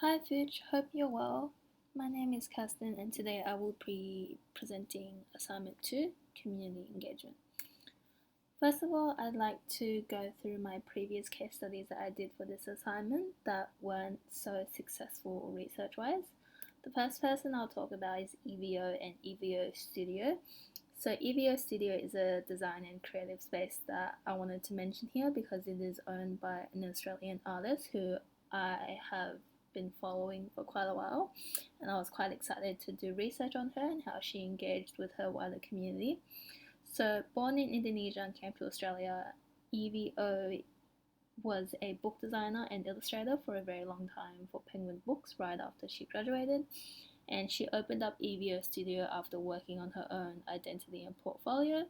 Hi Fuch, hope you're well. My name is Kirsten and today I will be presenting assignment 2, community engagement. First of all, I'd like to go through my previous case studies that I did for this assignment that weren't so successful research-wise. The first person I'll talk about is EVO and EVO Studio. So EVO Studio is a design and creative space that I wanted to mention here because it is owned by an Australian artist who I have been following for quite a while, and I was quite excited to do research on her and how she engaged with her wider community. So, born in Indonesia and came to Australia, EVO was a book designer and illustrator for a very long time for Penguin Books right after she graduated. And she opened up EVO Studio after working on her own identity and portfolio.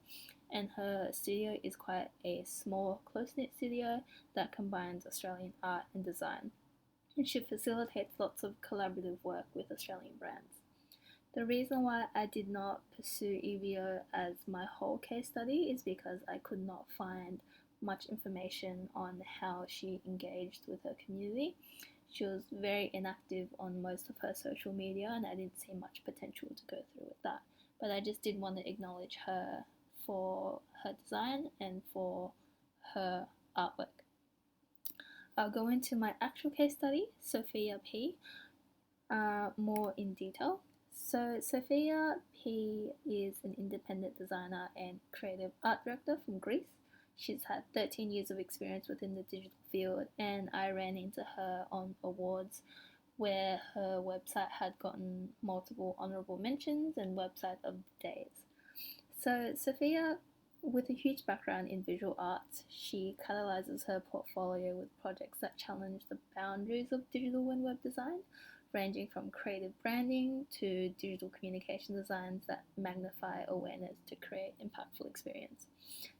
And her studio is quite a small, close knit studio that combines Australian art and design. And she facilitates lots of collaborative work with Australian brands. The reason why I did not pursue EVO as my whole case study is because I could not find much information on how she engaged with her community. She was very inactive on most of her social media, and I didn't see much potential to go through with that. But I just did want to acknowledge her for her design and for her artwork. I'll go into my actual case study, Sophia P, more in detail. So, Sophia P is an independent designer and creative art director from Greece. She's had 13 years of experience within the digital field, and I ran into her on awards where her website had gotten multiple honorable mentions and website of the days. So, Sophia, with a huge background in visual arts, she catalyzes her portfolio with projects that challenge the boundaries of digital and web design, ranging from creative branding to digital communication designs that magnify awareness to create impactful experience.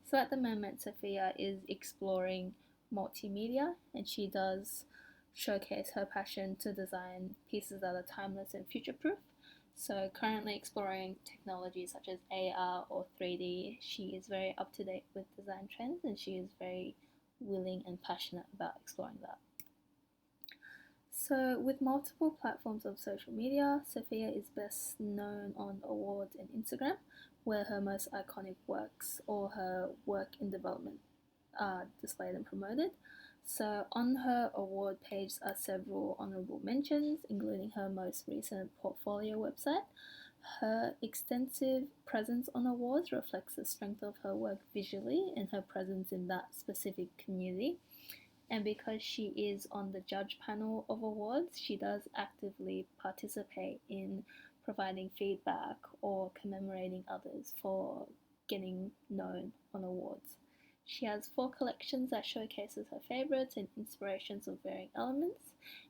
So at the moment, Sophia is exploring multimedia, and she does showcase her passion to design pieces that are timeless and future proof. So, currently exploring technology such as AR or 3D, she is very up to date with design trends and she is very willing and passionate about exploring that. So, with multiple platforms of social media, Sophia is best known on awards and Instagram, where her most iconic works or her work in development are displayed and promoted. So, on her award page are several honorable mentions, including her most recent portfolio website. Her extensive presence on awards reflects the strength of her work visually and her presence in that specific community. And because she is on the judge panel of awards, she does actively participate in providing feedback or commemorating others for getting known on awards. She has 4 collections that showcases her favorites and inspirations of varying elements,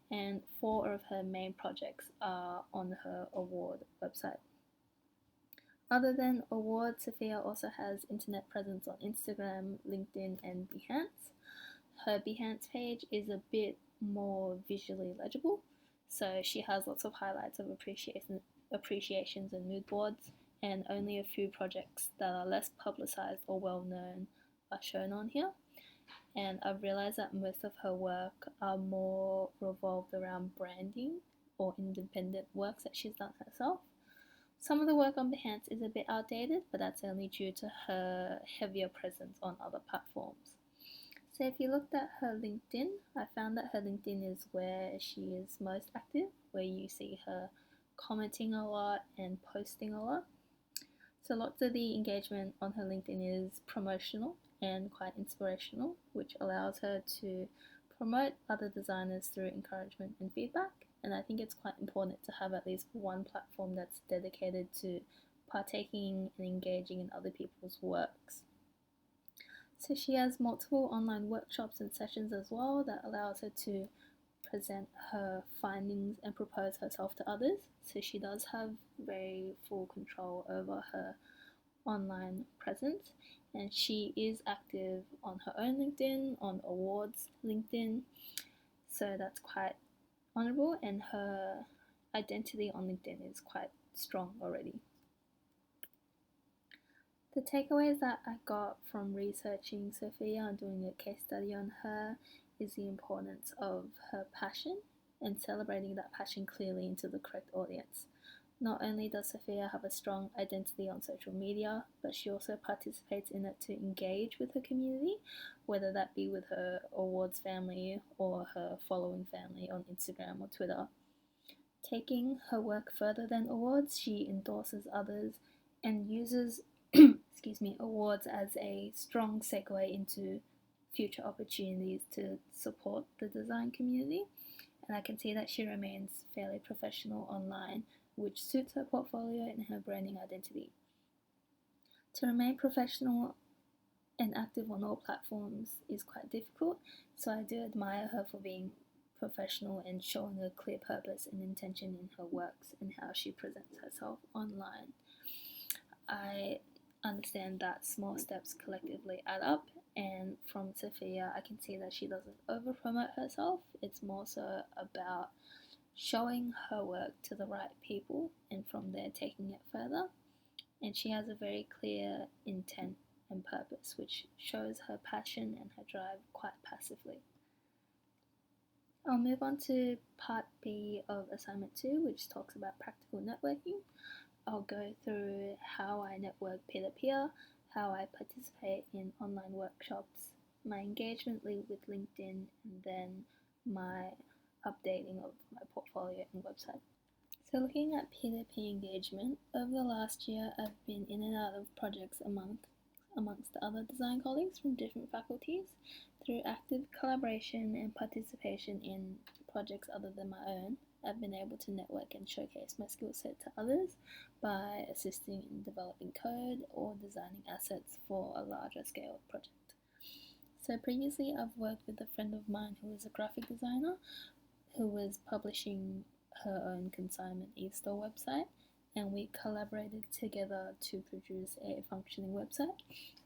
and 4 of her main projects are on her award website. Other than awards, Sophia also has internet presence on Instagram, LinkedIn, and Behance. Her Behance page is a bit more visually legible, so she has lots of highlights of appreciations and mood boards, and only a few projects that are less publicized or well known are shown on here. And I've realized that most of her work are more revolved around branding or independent works that she's done herself. Some of the work on Behance is a bit outdated, but that's only due to her heavier presence on other platforms. So if you looked at her LinkedIn, I found that her LinkedIn is where she is most active, where you see her commenting a lot and posting a lot. So lots of the engagement on her LinkedIn is promotional and quite inspirational, which allows her to promote other designers through encouragement and feedback. And I think it's quite important to have at least one platform that's dedicated to partaking and engaging in other people's works. So she has multiple online workshops and sessions as well that allows her to present her findings and propose herself to others. So she does have very full control over her online presence, and she is active on her own LinkedIn, on awards LinkedIn. So that's quite honorable, and her identity on LinkedIn is quite strong already. The takeaways that I got from researching Sophia and doing a case study on her is the importance of her passion and celebrating that passion clearly into the correct audience. Not only does Sophia have a strong identity on social media, but she also participates in it to engage with her community, whether that be with her awards family or her following family on Instagram or Twitter. Taking her work further than awards, she endorses others and uses awards as a strong segue into future opportunities to support the design community. And I can see that she remains fairly professional online, which suits her portfolio and her branding identity. To remain professional and active on all platforms is quite difficult, so I do admire her for being professional and showing a clear purpose and intention in her works and how she presents herself online. I understand that small steps collectively add up, and from Sophia, I can see that she doesn't over promote herself. It's more so about showing her work to the right people and from there taking it further. And she has a very clear intent and purpose, which shows her passion and her drive quite passively. I'll move on to part B of assignment 2, which talks about practical networking. I'll go through how I network peer-to-peer, how I participate in online workshops, my engagement with LinkedIn, and then my updating of my portfolio and website. So looking at peer-to-peer engagement, over the last year I've been in and out of projects amongst the other design colleagues from different faculties. Through active collaboration and participation in projects other than my own, I've been able to network and showcase my skill set to others by assisting in developing code or designing assets for a larger scale project. So previously I've worked with a friend of mine who is a graphic designer who was publishing her own consignment e-store website, and we collaborated together to produce a functioning website.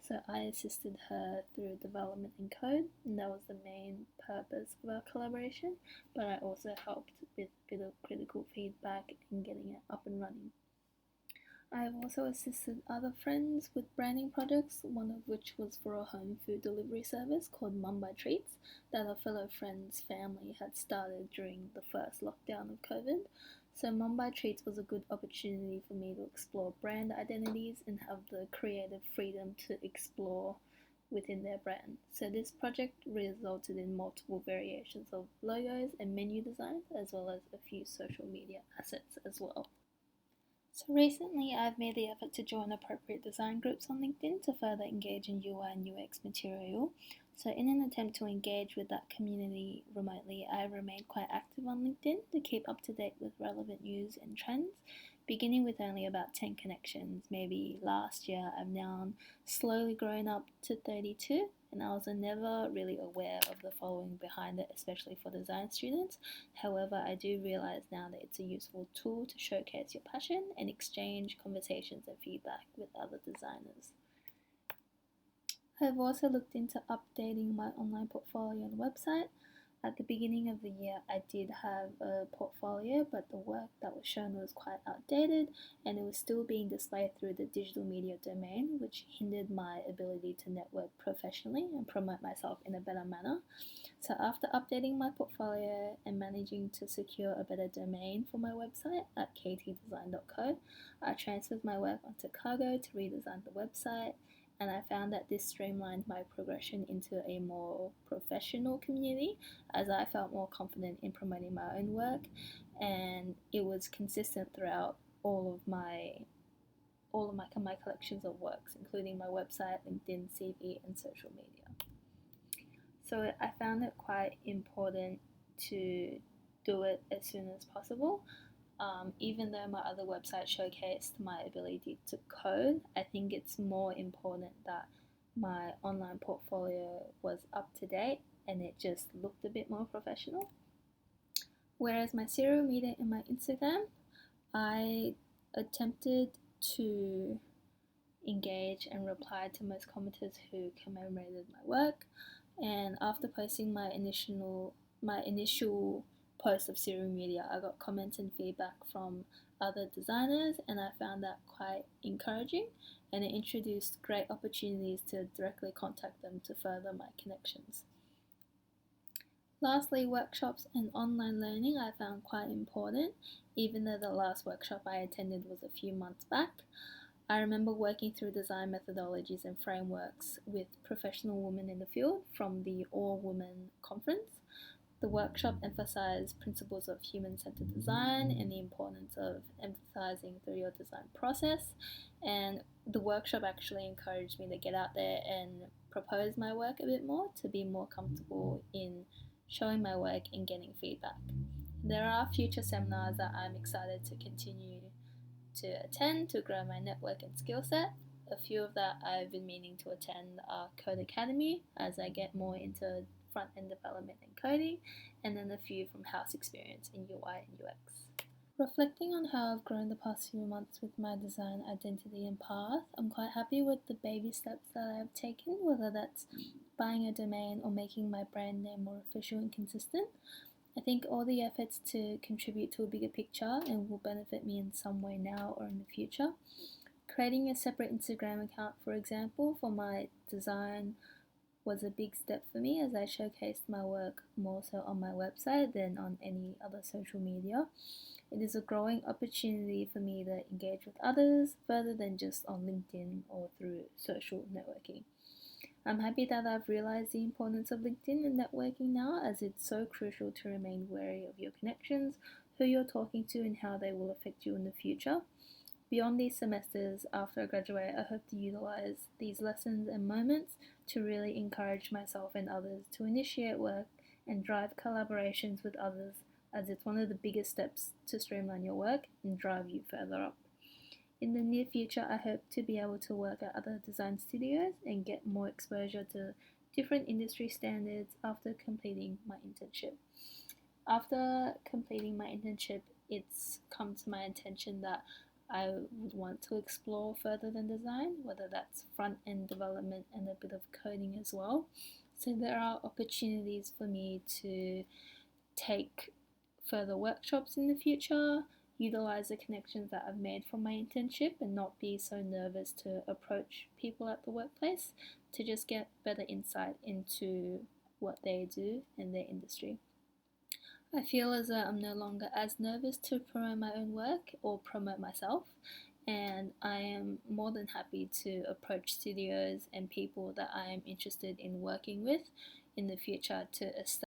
So I assisted her through development and code, and that was the main purpose of our collaboration, but I also helped with a bit of critical feedback and getting it up and running. I have also assisted other friends with branding projects, one of which was for a home food delivery service called Mum by Treats that a fellow friend's family had started during the first lockdown of COVID. So Mum by Treats was a good opportunity for me to explore brand identities and have the creative freedom to explore within their brand. So this project resulted in multiple variations of logos and menu designs, as well as a few social media assets as well. So recently I've made the effort to join appropriate design groups on LinkedIn to further engage in UI and UX material. So in an attempt to engage with that community remotely, I remained quite active on LinkedIn to keep up to date with relevant news and trends. Beginning with only about 10 connections, maybe last year, I've now slowly grown up to 32, and I was never really aware of the following behind it, especially for design students. However, I do realize now that it's a useful tool to showcase your passion and exchange conversations and feedback with other designers. I've also looked into updating my online portfolio and website. At the beginning of the year, I did have a portfolio, but the work that was shown was quite outdated and it was still being displayed through the digital media domain, which hindered my ability to network professionally and promote myself in a better manner. So after updating my portfolio and managing to secure a better domain for my website at ktdesign.co, I transferred my work onto Cargo to redesign the website, and I found that this streamlined my progression into a more professional community as I felt more confident in promoting my own work, and it was consistent throughout all of my collections of works, including my website, LinkedIn, CV, and social media. So I found it quite important to do it as soon as possible. Even though my other website showcased my ability to code, I think it's more important that my online portfolio was up to date and it just looked a bit more professional. Whereas my serial media and my Instagram, I attempted to engage and reply to most commenters who commemorated my work, and after posting my initial post of serial media, I got comments and feedback from other designers, and I found that quite encouraging, and it introduced great opportunities to directly contact them to further my connections. Lastly, workshops and online learning I found quite important, even though the last workshop I attended was a few months back. I remember working through design methodologies and frameworks with professional women in the field from the All Women Conference. The workshop emphasized principles of human centered design and the importance of emphasizing through your design process. And the workshop actually encouraged me to get out there and propose my work a bit more to be more comfortable in showing my work and getting feedback. There are future seminars that I'm excited to continue to attend to grow my network and skill set. A few of that I've been meaning to attend are Code Academy as I get more into front end development and coding, and then a few from House Experience in UI and UX. Reflecting on how I've grown the past few months with my design identity and path, I'm quite happy with the baby steps that I've taken, whether that's buying a domain or making my brand name more official and consistent. I think all the efforts to contribute to a bigger picture and will benefit me in some way now or in the future. Creating a separate Instagram account, for example, for my design was a big step for me as I showcased my work more so on my website than on any other social media. It is a growing opportunity for me to engage with others further than just on LinkedIn or through social networking. I'm happy that I've realized the importance of LinkedIn and networking now, as it's so crucial to remain wary of your connections, who you're talking to, and how they will affect you in the future. Beyond these semesters, after I graduate, I hope to utilize these lessons and moments to really encourage myself and others to initiate work and drive collaborations with others, as it's one of the biggest steps to streamline your work and drive you further up. In the near future, I hope to be able to work at other design studios and get more exposure to different industry standards after completing my internship. After completing my internship, it's come to my attention that I would want to explore further than design, whether that's front end development and a bit of coding as well. So there are opportunities for me to take further workshops in the future, utilize the connections that I've made from my internship, and not be so nervous to approach people at the workplace to just get better insight into what they do in their industry. I feel as though I'm no longer as nervous to promote my own work or promote myself, and I am more than happy to approach studios and people that I am interested in working with in the future to establish